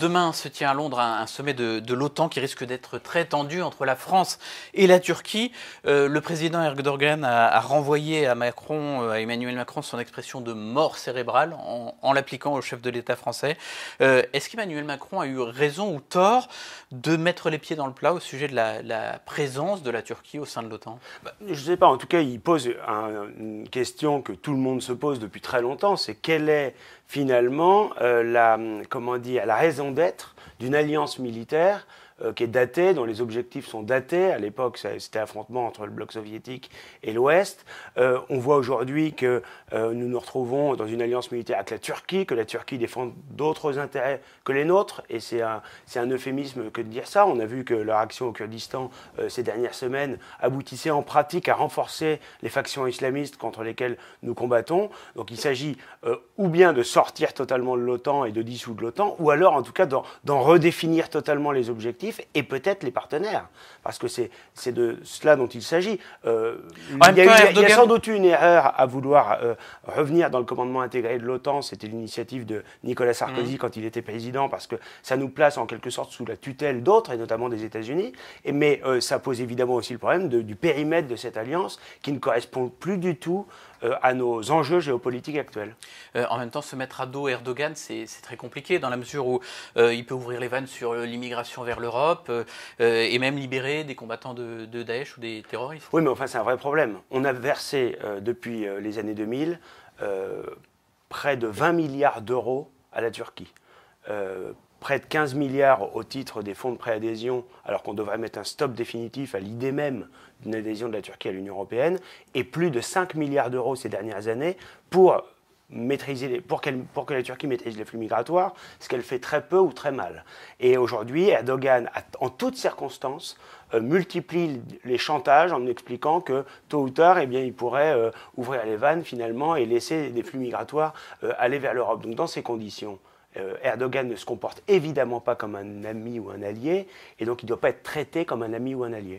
Demain se tient à Londres un sommet de l'OTAN qui risque d'être très tendu entre la France et la Turquie. Le président Erdogan a renvoyé à Emmanuel Macron, son expression de mort cérébrale en l'appliquant au chef de l'État français. Est-ce qu'Emmanuel Macron a eu raison ou tort de mettre les pieds dans le plat au sujet de la présence de la Turquie au sein de l'OTAN ? Je ne sais pas, en tout cas il pose une question que tout le monde se pose depuis très longtemps, c'est quelle est finalement la raison d'être d'une alliance militaire qui est datée, dont les objectifs sont datés. À l'époque, c'était affrontement entre le bloc soviétique et l'Ouest. On voit aujourd'hui que nous nous retrouvons dans une alliance militaire avec la Turquie, que la Turquie défend d'autres intérêts que les nôtres, et c'est un euphémisme que de dire ça. On a vu que leur action au Kurdistan ces dernières semaines aboutissait en pratique à renforcer les factions islamistes contre lesquelles nous combattons. Donc il s'agit ou bien de sortir totalement de l'OTAN et de dissoudre l'OTAN, ou alors en tout cas d'en redéfinir totalement les objectifs et peut-être les partenaires, parce que c'est de cela dont il s'agit. Il y a sans doute eu une erreur à vouloir revenir dans le commandement intégré de l'OTAN. C'était l'initiative de Nicolas Sarkozy quand il était président, parce que ça nous place en quelque sorte sous la tutelle d'autres, et notamment des États-Unis. Mais ça pose évidemment aussi le problème du périmètre de cette alliance qui ne correspond plus du tout à nos enjeux géopolitiques actuels. En même temps, se mettre à dos Erdogan, c'est très compliqué, dans la mesure où il peut ouvrir les vannes sur l'immigration vers l'Europe et même libérer des combattants de Daesh ou des terroristes. Oui, mais enfin, c'est un vrai problème. On a versé, depuis les années 2000, près de 20 milliards d'euros à la Turquie. Près de 15 milliards au titre des fonds de préadhésion, alors qu'on devrait mettre un stop définitif à l'idée même d'une adhésion de la Turquie à l'Union européenne, et plus de 5 milliards d'euros ces dernières années pour que la Turquie maîtrise les flux migratoires, ce qu'elle fait très peu ou très mal. Et aujourd'hui, Erdogan, en toutes circonstances, multiplie les chantages en expliquant que tôt ou tard, il pourrait ouvrir les vannes finalement et laisser des flux migratoires aller vers l'Europe. Donc dans ces conditions, Erdogan ne se comporte évidemment pas comme un ami ou un allié, et donc il ne doit pas être traité comme un ami ou un allié.